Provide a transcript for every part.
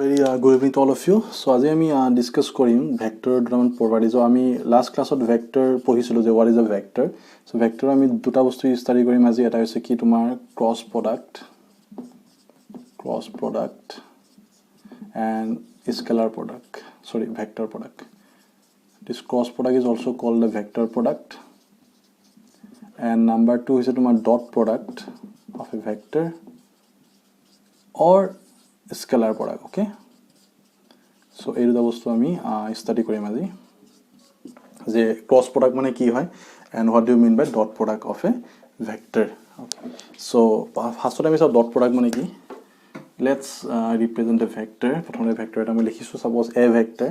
Very good evening to all of you. So আজি আমি discuss কৰিম ভেক্টৰ দুটামান প্ৰপাৰ্টিজ আমি লাষ্ট ক্লাছত ভেক্টৰ পঢ়িছিলো যে what is a vector. So vector আমি দুটা বস্তু ষ্টাডি কৰিম আজি এটা হৈছে কি তোমাৰ cross product and scalar product, sorry, vector product. This cross product is also called the vector product. And number 2 is তোমাৰ dot product of a vector or scalar product. Okay, so এই দুটা বস্তু আমি স্টাডি কৰিম আজি যে cross product মানে কি হয় and what do you mean by dot product of a vector. Okay, so ফাৰ্ষ্টতে আমি চাও dot product মানে কি. Let's represent a vector. প্ৰথমে ভেক্টৰ এটা আমি লিখিছো, সাপোজ a vector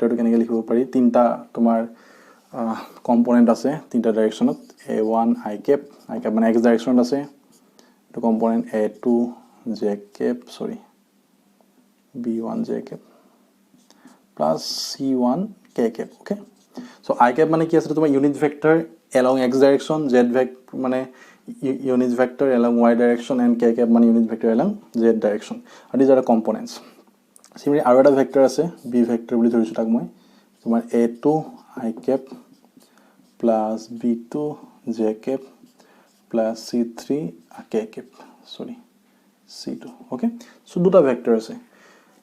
টো কেনেকৈ লিখিব পাৰি, তিনটা তোমাৰ কম্পোনেন্ট আছে তিনটা ডাইৰেকশনত, a1 i cap মানে x ডাইৰেকশনত আছে, তো component a2 j cap, sorry, b1 j cap plus c1 k cap. Okay, so i cap মানে কি আছে, তোমাৰ unit vector along x direction, z vector মানে unit vector along y direction, and k cap মানে unit vector along z direction. And these are the components. Similarly আৰু এটা vector আছে b vector বুলি ধৰিছো তাক মই, তোমাৰ a2 i cap plus b2 j cap plus c3 k cap, sorry, c2. Okay, so দুটা ভেক্টৰ আছে.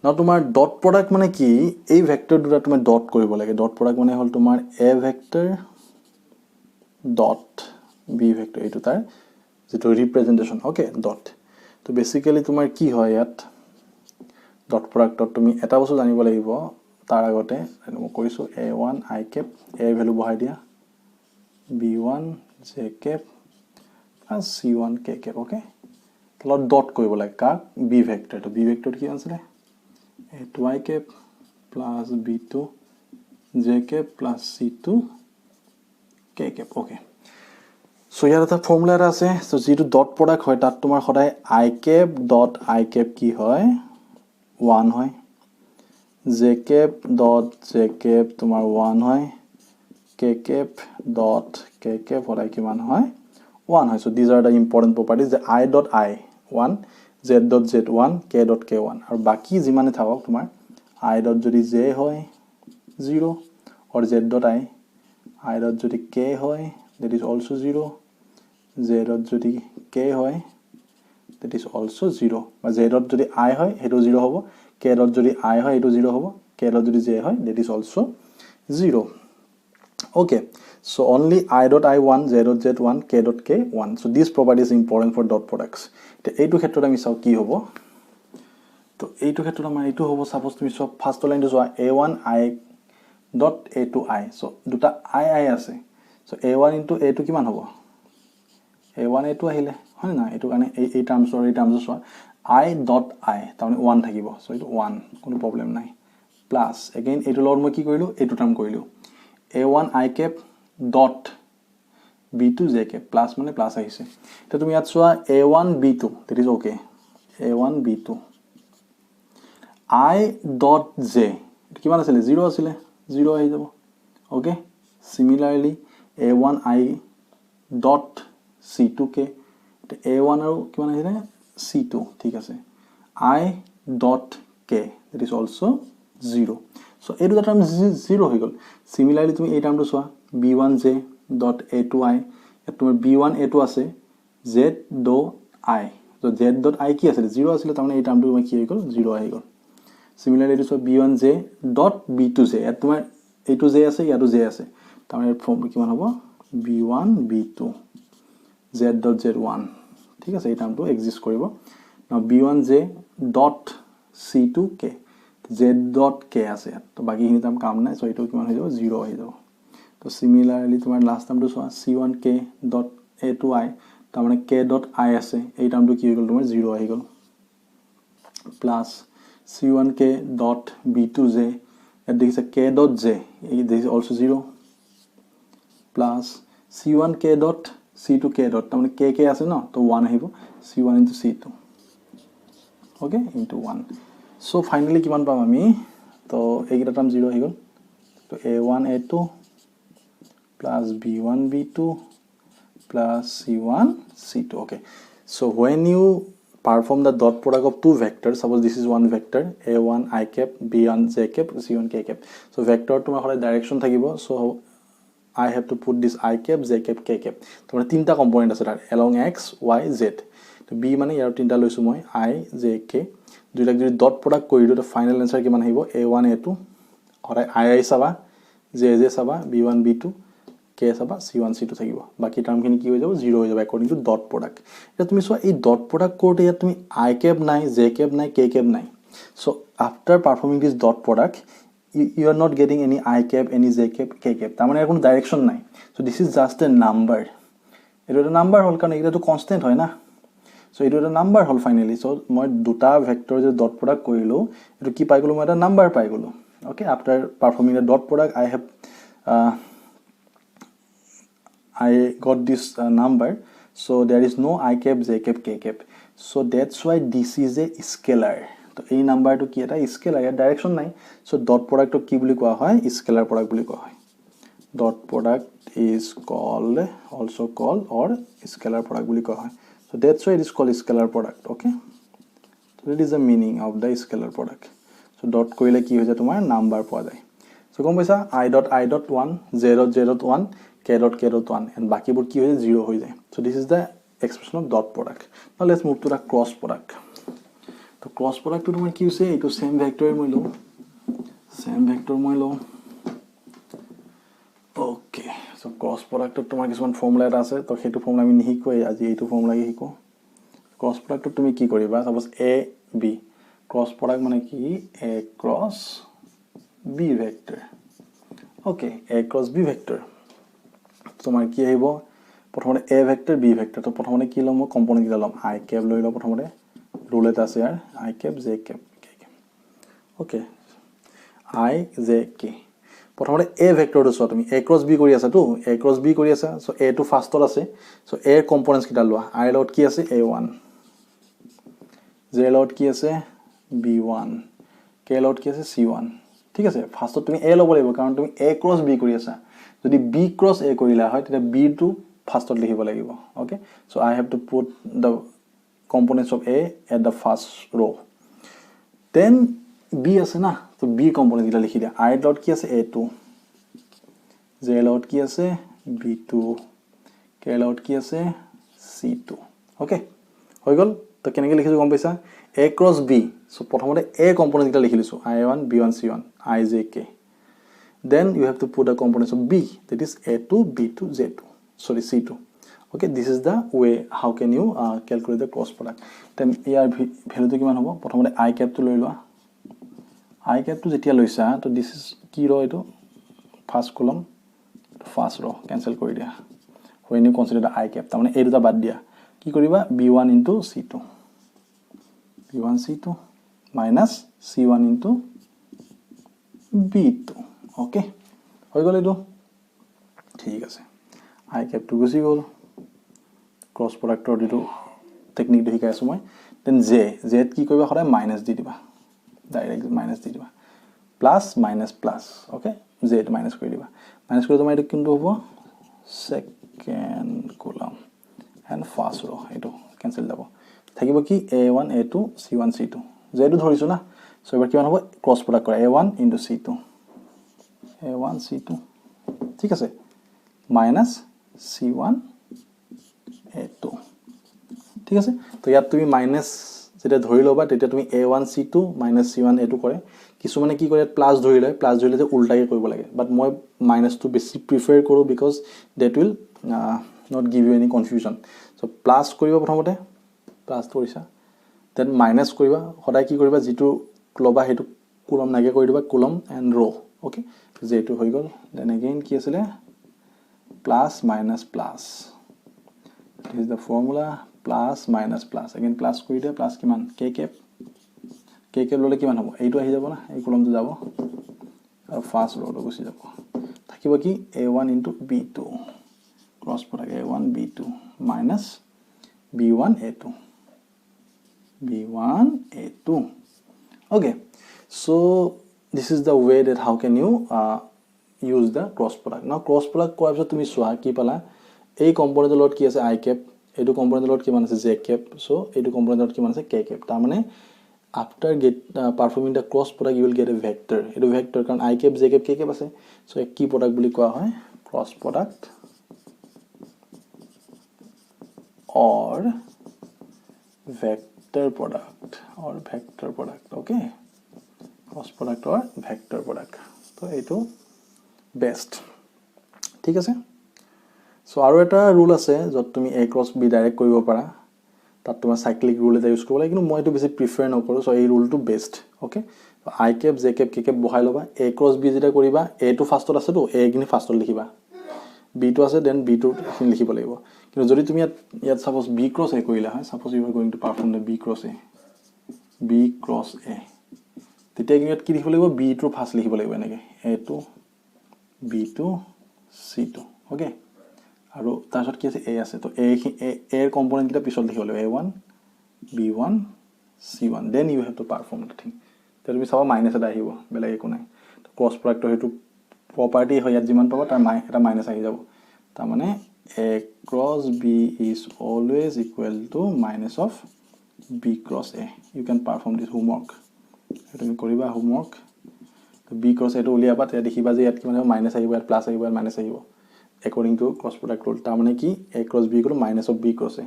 Now তোমাৰ dot product মানে কি, এই ভেক্টৰ দুটা তুমি ডট কৰিব লাগে. dot product মানে হল তোমাৰ a vector dot b vector, এইটো তাৰ যেটো ৰিপ্ৰেজেন্টেশন. Okay, dot. তো বেসিক্যালি তোমাৰ কি হয় ইয়াত ডট প্ৰডাক্টত তুমি এটা বস্তু জানিব লাগিব তাৰ আগতে মই কৰিছো a1 i cap, a value বহাই দিয়া, b1 j cap plus c1 k cap. Okay, তলত ডট কৰিব লাগে কাক, b ভেক্টৰ. তো b ভেক্টৰ কি আছে, a2 i cap plus b2 j cap plus c2 k cap. Okay, so ইয়াৰ এটা ফৰ্মুলা এটা আছে. so যেটো ডট প্ৰডাক্ট হয় তাত তোমাৰ সদায় i cap dot i cap কি হয় 1 হয়, j cap dot j cap তোমাৰ 1 হয়, k cap dot k cap সদায় কিমান হয় 1 হয়. so these are the important properties, যে i dot i 1, z dot z 1, k dot k 1, আৰু বাকি যিমানে থাকক তোমাৰ i dot যদি j হয় 0 or z dot i dot যদি k হয় that is also 0, z dot যদি k হয় that is also 0, বা z dot যদি i হয় হেটো 0 হ'ব, k dot যদি i হয় হেটো 0 হ'ব, k dot যদি j হয় that is also 0. Okay, so only i dot i 1, z dot z 1, k dot k 1. so this property is important for dot products. তো এইটো ক্ষেত্ৰত আমি চাও কি হ'ব. তো এইটো ক্ষেত্ৰত আমাৰ এইটো হ'ব, সাপোজ তুমি সব ফাৰ্স্ট লাইনটো চোৱা a1 i dot a2 i, so দুটা i আছে, so a1 into a2 কিমান হ'ব, a1 a2 আহিলে হয় না, এটো কাৰণে এই টাৰ্মছৰ চোৱা i dot i তাৰমানে 1 থাকিব, so এইটো 1 কোনো প্ৰবলেম নাই, প্লাস এগেইন এইটো লগত মই কি কৰিলো এইটো টাৰ্ম কৰিলো a1 i cap dot b2 j cap, plus মানে প্লাস আহিছে. তো তুমি ইয়াত চোৱা a1 b2 that is okay, a1 b2 i dot j এটো কিমান আছিল 0 আছিল, 0 আহি যাব. Okay, similarly a1 i dot c2k, a1 আৰু কিমান আহিলে c2, ঠিক আছে, i dot k that is also 0. so এই দুটা টার্ম 0 হৈ গল. সিমিলারলি তুমি এই টার্মটো চোৱা b1j dot a2i, ইয়াত তোমাৰ b1 a2 আছে, z dot i, so z dot i কি আছিল 0 আছিল, তাৰমানে এই টাৰ্মটো কি হৈ গল 0 আহি গল. সিমিলাৰলি এইটো চোৱা b1j dot b2j, ইয়াত তোমাৰ এইটো j আছে ইয়াতো j আছে, তাৰমানে ফৰ্ম কিমান হ'ব b1 b2 z dot z1, ঠিক আছে, এই টার্মটো এক্সিস্ট কৰিব. নাও b1j dot c2k, z dot k আছে ইয়াত, তো বাকিখিনি টার্ম কাম নাই, সো এইটো কিমান হৈ যাব 0 হৈ যাব. তো সিমিলারলি তোমাৰ লাস্ট টাৰ্মটো চোৱা c1k dot a2i, তাৰমানে k dot i আছে, এই টাৰ্মটো কি হৈ গল তোমাৰ 0 আহি গল, প্লাস c1k dot b2j, ইয়াত দেখিছা k dot j, এই this also 0, plus c1k dot c2k dot, তাৰমানে k k আছে ন, তো 1 আহিব, c1 into c2, okay, into 1. So finally কিমান পাম আমি, তো এইটা টার্ম 0 আহি গল, তো a1 a2 plus b1 b2 plus c1 c2. okay, so when you perform the dot product of two vectors. Suppose this is one vector a1 I cap, b1 j cap, c1 k cap. So vector to my direction thakibo. So I have to put this I cap, j cap, k cap. So tinta component ase tar along x, y, z. To b mane yar tinta loisu moi I, j, k. Duita jodi dot product kori do, the final answer kiman ahibo a1 a2 or I saba, j saba, b1 b2, k saba, c1 c2 thakibo. Baki term khini ki hoy jabo 0 hoy jabo according to dot product. Eta tumi so ei dot product korte ya tumi I cap nai, j cap nai, k cap nai. So after performing this dot product you are not getting any I cap, any j cap, k cap. Tamane er kono direction nai. So this is just a number. Eto eta number hol karon eta to constant hoy na. So eto eta number hol finally. So moi duta vector je dot product korilo eto ki pai golo moi eta number pai golo. Okay, after performing the dot product I have I got this number. So there is no I cap, j cap, k cap. So that's why this is a scalar. So এই number to কি এটা scalar, এর direction নাই. So dot product কি বলি কোৱা হয়, scalar product বলি কোৱা হয়. Dot product is called, also called or scalar product বলি কোৱা হয়. So that's why it is called scalar product. Okay, so that is the meaning of the scalar product. So dot কৰিলে কি হৈ যায় তোমাৰ number পোৱা যায়. So গম পাইছা I dot 1, j dot 1, k dot 1 and বাকিবোৰ কি হৈ যায় 0 হৈ যায়. So this is the expression of dot product. Now let's move to the cross product. So cross product to তোমাৰ কি হৈছে এইটো same vector মই লও. Okay, so cross product to তোমাৰ কিছুমান formula এটা আছে তো সেইটো formula আমি নিহিকো আজি এইটো formula কি হিকো. Cross product to তুমি কি কৰিবা, suppose a b cross product মানে কি a cross b vector. Okay, a cross b vector তোমার কি আহিব প্রথমে a vector b vector. তো প্রথমে কি লম কম্পোনেন্ট কি লম I cap লৈ ল প্রথমে রুল এটা আছে আর I cap, j cap, k cap. Okay, I j k প্রথমে a vector তো তুমি a cross b কৰি আছা তো a cross b কৰি আছা. সো a to ফাৰ্স্টত আছে. সো a কম্পোনেন্টস কিটা লোৱা I লগত কি আছে a1, j লগত কি আছে b1, k লগত কি আছে c1. ঠিক আছে, ফার্স্টত তুমি a লব লাগিব কাৰণ তুমি a cross b কৰি আছা. যদি b cross a কৰিলা হয় তেতিয়া b to ফার্স্টত লিখিব লাগিব. Okay, so I have to put the components of a at the first row. Then b আছে না, তো b component কিটা লিখি দিয়া. I dot কি আছে a2, j dot কি আছে b2, k dot কি আছে c2. Okay, হৈ গল. তো কেনেকৈ লিখিছো গম পাইছা a cross b. so প্ৰথমতে a component কিটা লিখি লিছো I1 b1 c1 I j k. Then you have to put the components of b, that is a2 b2 j2, sorry c2. Okay, this is the way how can you calculate the cross product. Then here value to kiman hobo prothomte I cap to loi loa. I cap to jetia loisa to this is ki row eto first column first row cancel kori dia. When you consider the I cap ta mane ei duta bad dia ki koriba b1 into c2, b1 c2 minus c1 into b2. Okay, হৈ গল এটো ঠিক আছে. I cap to গুছি গল cross product or দিটো technique দেখি আছো মই. Then j কি কৰিবা সদায় মাইনাস দি দিবা, ডাইৰেক্ট মাইনাস দি দিবা, plus minus plus. Okay, z minus কৰি দিবা. মাইনাস কৰি তোমাৰ এটো কিন্তু হ'ব সেকেন্ড কলাম এন্ড ফার্স্ট रो. এটো ক্যান্সেল যাব, থাকিব কি a1 a2 c1 c2. z টো ধৰিছো না. সো এবাৰ কিমান হ'ব ক্ৰস প্ৰোডাক্ট কৰা a1 into c2, a1 c2. ঠিক আছে, মাইনাস c1 a2. ঠিক আছে, তো ইয়াত তুমি মাইনাস যেটা ধৰি লবা তেতিয়া তুমি a1 c2 minus c1 a2 কৰে. কিছু মানে কি কৰে প্লাস ধৰি লয়, প্লাস ধৰিলে যে উল্টাকে কৰিব লাগে. বাট মই মাইনাস টু বেছি প্ৰিফাৰ কৰো because that will not give you any confusion. so plus কৰিব প্ৰথমতে, প্লাস কৰিছা, দেন মাইনাস কৰিবা. সদায় কি কৰিবা যেটো লবা হেতু কলম নাগে কৰি দিবা, কলম এন্ড ৰো. ওকে, যেটো হৈ গল. দেন अगेन কি আছিল plus minus plus. This is the formula, plus minus plus. Again plus কৰি দিয়া, plus কিমান k cap, k cap ললে কিমান হ'ব এইটো আহি যাব না, এই কলমটো যাব আৰু ফার্স্ট रो টো গুছি যাব. থাকিব কি a1 into b2 cross product a1 b2 minus b1 a2, b1 a2. Okay, so this is the way that how can you use the cross product. Now cross product কোৱাৰ পিছত তুমি চোৱা কি পালা এই কম্পোনেন্টৰ লগত কি আছে I cap, এইটো কম্পোনেণ্টৰ লগত কিমান আছে জে কেপ সো এইটো কম্পোনেণ্টৰ লগত কিমান আছে কে কেপ তাৰ মানে after performing the cross product you will get a vector এইটো vector কাৰণ I cap j cap k cap আছে সো এক কি product বুলি কোৱা হয় cross product or vector product okay cross product or vector product তো এইটো বেস্ট ঠিক আছে সো আৰু এটা ৰুল আছে যত তুমি a cross b ডাইৰেক্ট কৰিব পাৰা তাত তোমাৰ সাইক্লিক ৰুল এটা ইউজ কৰিব লাগে কিন্তু মই এটো বেছি প্ৰিফাৰ নকৰো সো এই রুলটো best okay I cap j cap k cap বহাই লবা a cross b যেটা কৰিবা a টো ফাৰ্ষ্টত আছে তো a গিনি ফাৰ্ষ্টত লিখিবা b টো আছে দেন b টো লিখিব লাগিব কিন্তু যদি তুমি ইয়াত সাপোজ b cross a কৰিলা হয় suppose you are going to perform the b cross a তেতিয়া ইয়াত কি লিখিব লাগিব b টো ফাৰ্ষ্ট লিখিব লাগিব এনেকে a টো b টো c টো ওকে আৰু তাৰছত কি আছে a আছে তো a এৰ কম্পোনেন্ট কিটা পিছত লিখিব লাগিব a1 b1 c1 then you have to perform the thing তো তুমি সব মাইনাস এটা আহিব বেলেগ একো নাই তো ক্রস প্ৰডাক্টৰ হেতু প্ৰপাৰ্টি হয় ইয়াত যিমান পাবা তাৰ এটা মাইনাস আহি যাব তাৰ মানে a cross b is always equal to minus of b cross a you can perform this homework তুমি কৰিবা homework তো b cross a টো উলিয়াবা তেতিয়া দেখিবা যে ইয়াত কি মানে মাইনাস আহিব ইয়াত প্লাস আহিব ইয়াত মাইনাস আহিব according to cross product rule তাৰ মানে কি a cross b equal to minus of b cross a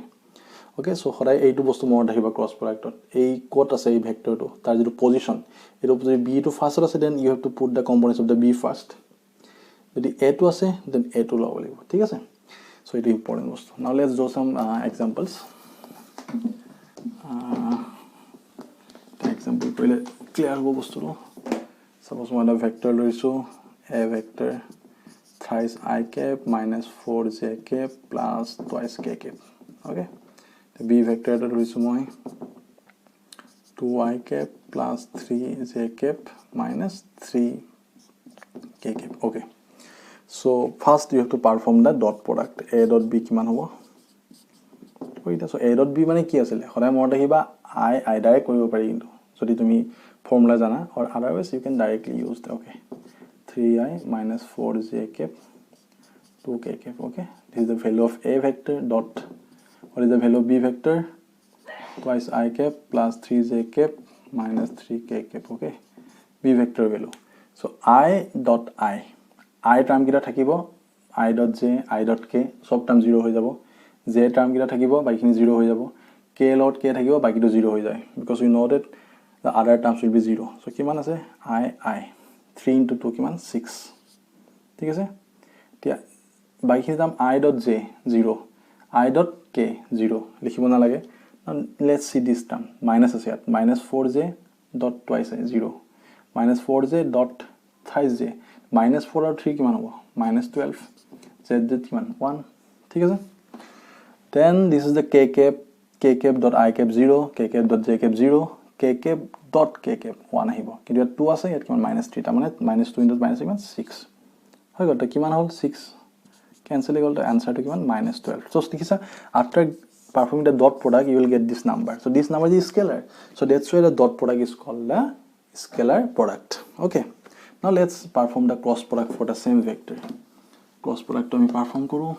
okay so সদায় এইটো বস্তু মনত ৰাখিবা ক্ৰস প্ৰডাক্টত এই কোট আছে এই ভেক্টৰটো তাৰ যেটো পজিশন এটো যদি b টো ফাৰ্স্টত আছে then you have to put the components of the b first যদি a টো আছে দেন a টো লব লাগিব ঠিক আছে so it is important বস্তু now let's do some examples example কৰিলে ক্লিয়াৰ হ'ব বস্তুটো suppose মই এটা ভেক্টৰ লৈছো a vector thrice I cap minus 4j cap plus twice k cap okay the b vector এটা লৈছো মই 2I cap plus 3j cap minus 3k cap okay so first you have to perform the dot product a dot b কিমান হ'ব ওইটা so a dot b মানে কি আছিল সদায় মনত ৰাখিবা I ডাইৰেক্ট কৰিব পাৰি কিন্তু যদি তুমি ফৰ্মুলা জানা or otherwise you can directly use the okay 3I minus 4j cap 2k cap okay this is the value of a vector dot what is the value of b vector twice I cap plus 3j cap minus 3k cap okay b vector value so I dot I term কিটা থাকিব I dot j I dot k সব term 0 হৈ যাব j term কিটা থাকিব বাকিখিনি 0 হৈ যাব k lot k থাকিব বাকিটো 0 হৈ যায় because we know that the other terms will be 0 so কিমান আছে I 3 into 2 কিমান 6 ঠিক আছে তিয়া বাকিখিনি term I dot j 0 I dot k 0 লিখিব না লাগে now let's see this term minus আছে ইয়াত minus 4j dot twice 0 minus 4j dot thrice j minus 4 और 3 কিমান হ'ব minus 12 z কিমান 1 ঠিক আছে then this is the k cap dot I cap 0 k cap dot j cap 0 k cap dot k cap 1 আহিব কিন্তু ইয়াত 2 আছে ইয়াত কিমান minus 3 তাৰ মানে minus 2 into minus কিমান 6 হৈ গ'ল তো কিমান হ'ল 6 cancel equal to answer to given minus 12 so dekhisa after performing the dot product you will get this number so this number is scalar so that's why the dot product is called the scalar product okay now let's perform the cross product for the same vector cross product to ami perform koru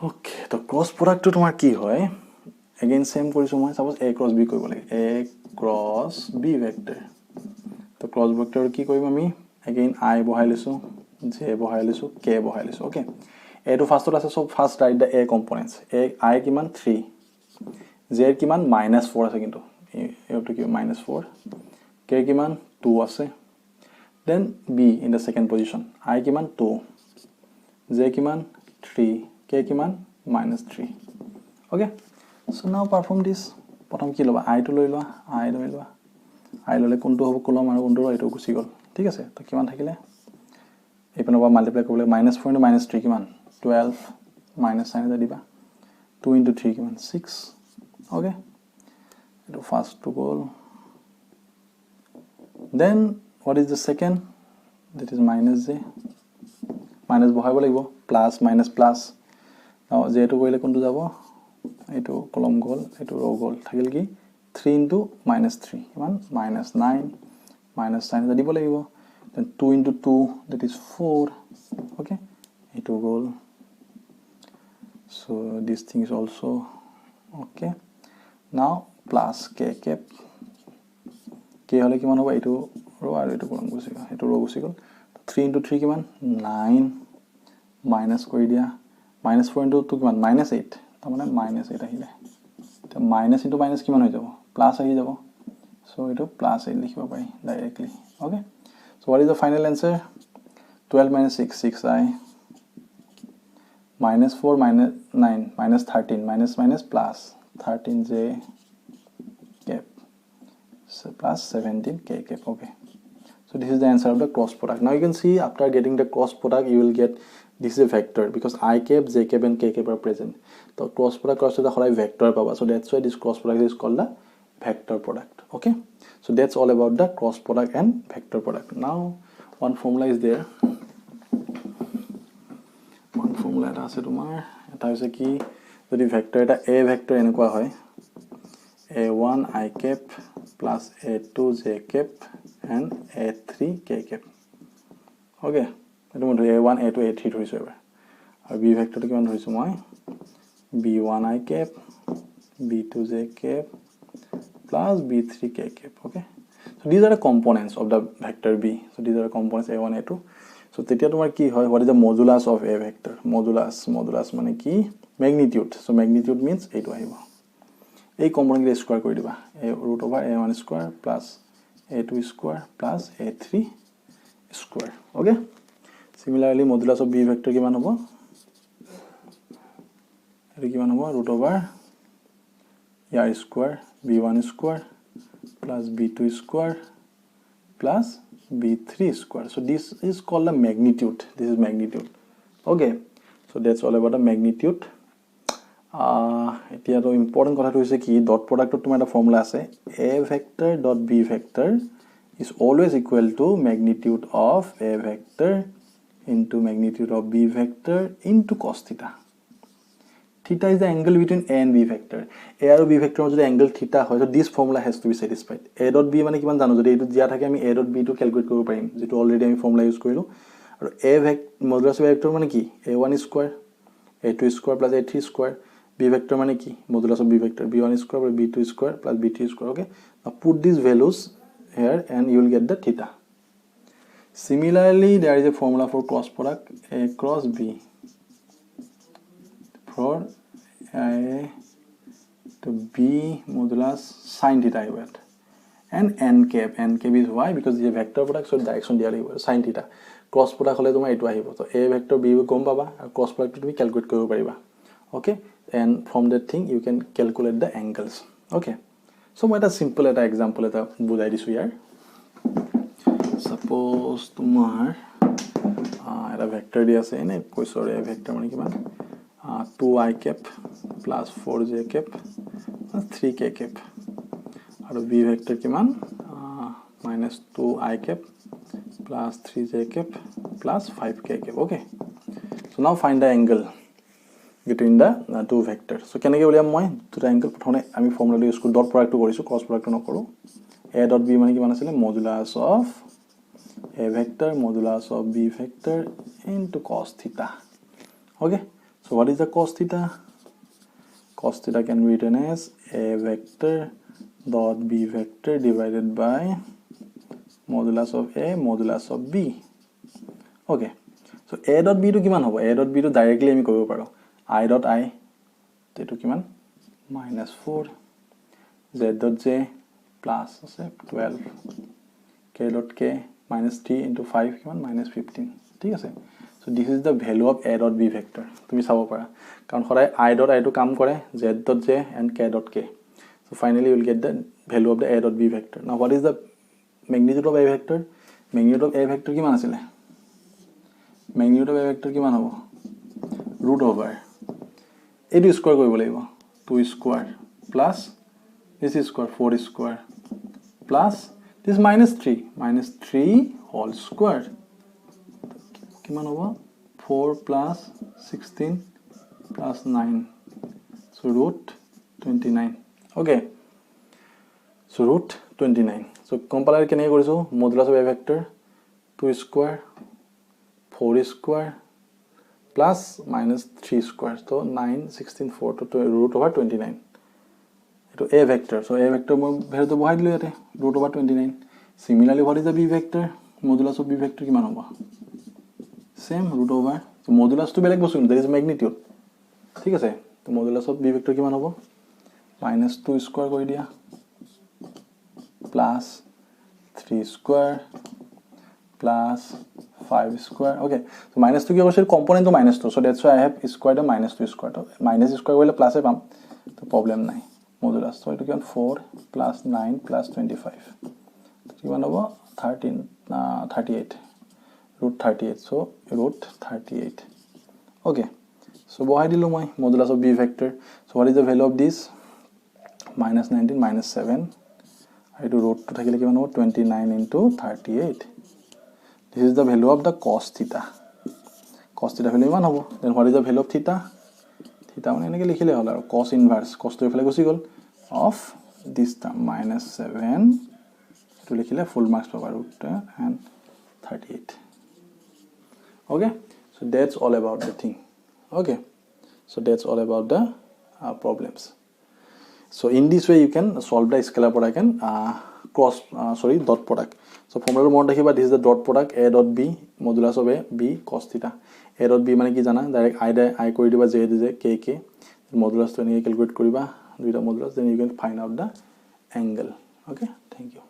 okay to cross product to tomar ki hoy again same korisu moi suppose a cross b koribo lage a cross b vector to cross vector ki korim ami again I bohai lisu j bohai lisu k bohai lisu okay a to first আছে so first write the a components a I কিমান 3 j কিমান -4 আছে কিন্তু you have to give -4 k কিমান 2 আছে then b in the second position I কিমান 2 j কিমান 3 k কিমান -3 okay so now perform this প্ৰথম কি লবা I to লৈ লোৱা I ললে কোনটো হ'ব কলম আৰু কোনটো এইটো গুছি গল ঠিক আছে তো কিমান থাকিলে এইপনৰ পৰা মাল্টিপ্লাই কৰিলে -4 into -3 কিমান 12 minus sign এটা দিবা 2 into 3 কিমান 6 okay এটো first to goal then what is the second that is minus j minus বহাব লাগিব plus minus plus now j to কৰিলে কোনটো যাব এটো কলম গল এটো ৰ গল থাকিল কি 3 into -3 কিমান -9 minus sign এটা দিব লাগিব then 2 into 2 that is 4 okay এটো গল So this thing is also okay. Now plus k cap k hole kiman hobo etu row aru etu column gusi gol etu row gusi gol 3 into 3 kiman 9 minus kori dia minus 4 into 2 kiman minus 8 ta mane minus 8 ahile ta minus into minus kiman hoy jabo plus ahi jabo so etu plus 8 likhibo pari directly okay. So what is the final answer? 12 minus 6 6i minus 4 minus 9 minus 13 minus minus plus 13j cap so plus 17k cap okay. So this is the answer of the cross product. Now you can see after getting the cross product you will get this is a vector because I cap j cap and k cap are present. So cross product cross the whole vector paba so that's why this cross product is called the vector product okay. So that's all about the cross product and vector product. Now one formula is there. One formula এটা আছে তোমাৰ এটা হৈছে কি যদি vector এটা a vector এনেকুৱা হয় a1 I cap plus a2 j cap and a3 k cap okay এটো মই a1 a2 a3 ধৰিছো এবাৰ আৰু b ভেক্টৰটো কিমান ধৰিছো মই b1 I cap b2 j cap plus b3 k cap okay. So these are the components of the vector b. So these are the components a1 a2. So tetia tomar ki hoy what is the modulus of a vector? Modulus mane ki magnitude. So magnitude means etu ahibo ei component ke square kori diba a root over a1 square plus a2 square plus a3 square okay. Similarly modulus of b vector kiman hobo etu kiman hobo root over r square b1 square plus b2 square plus b3 square. So this is called the magnitude. This is magnitude okay. So that's all about the magnitude. Etia to important kotha to hoise ki dot product to tumar eta formula ase a vector dot b vector is always equal to magnitude of a vector into magnitude of b vector into cos theta. Theta is the angle between a and b vector. A and b vector jodi angle theta hoy so this formula has to be satisfied. A dot b mane kiman jano jodi etu dia thake ami a dot b to calculate koribo parim jeto already ami formula use korilo aru a vector modulus of vector mane ki a1 square a2 square plus a3 square b vector mane ki modulus of b vector b1 square plus b2 square plus b3 square okay. Now put these values here and you will get the theta. Similarly there is a formula for cross product a cross b for a to b modulus sin theta I went and n cap is why because the vector product so direction dia lagibo sin theta cross product hole tuma etu ahibo so a vector b gom paba and cross product to calculate koribo pariba okay. And from that thing you can calculate the angles okay. So moi eta simple eta example eta budai disu here. Suppose tumar eta vector dia ase ene koisore vector mane kiman 2i cap plus 4j cap plus 3k cap aru b vector kiman minus 2i cap plus 3j cap plus 5k cap okay. So now find the angle between the two vectors. So kenege uliam moi duta angle prothome ami formula use ko dot product to korisu cross product no koru a dot b mane kiman asile modulus of a vector modulus of b vector into cos theta okay. So what is the cos theta? Cos theta can be written as a vector dot b vector divided by modulus of a modulus of b okay. So a dot b to kiman hobo a dot b to directly ami koribo paro I dot I to kiman minus 4 z dot j plus 12 k dot k minus 3 into 5 kiman minus 15 ঠিক আছে. So this is the value of a dot b vector tumi sabo para karon horai I dot I to kam kore z dot j and k dot k. So finally you will get the value of the a dot b vector. Now what is the magnitude of a vector? Magnitude of a vector kiman asile magnitude of a vector kiman hobo root over etu square koribo lagibo 2 square plus this is square 4 square plus this minus 3 whole square kiman hobo 4 plus 16 plus 9 so root 29 okay. So root 29 so compare kenege korisu modulus of a vector 2 square 4 square plus minus 3 square. So 9, 16, 4 to root over 29. So a vector. So a vector value to bahai dilu yate root over 29. Similarly, what is the b vector? Modulus of b vector kiman hobo? Same root over. So modulus to beleg bostu there is magnitude. ঠিক আছে তো modulus of B vector কিমান হ'ব -2 square কৰি দিয়া plus 3 square plus 5 square okay so -2 কি কৈছিল component তো -2 so that's why I have square the -2 square তো মাইনাস স্কয়ার কৰিলে প্লাসে পাম তো প্ৰবলেম নাই মডুলাস তো এটো কিমান 4 প্লাস 9 প্লাস 25 তো কিমান হ'ব 38 root 38 so root 38 okay so bohai dilu moi modulus of b vector so what is the value of this -19 -7 I do root to thakile kiman hobo 29 into 38 this is the value of the cos theta value iman hobo then what is the value of theta mane enake likhile hol aru cos inverse cos to efale gusi gol of this term -7 to likhile full marks paba root and 38 okay so that's all about the thing okay so that's all about the problems so in this way you can solve the scalar product and dot product so formula mode rakhiba this is the dot product a dot b modulus of a b cos theta a dot b mane ki jana direct I kori diba j k modulus to enike calculate koriba duita modulus then you can find out the angle okay thank you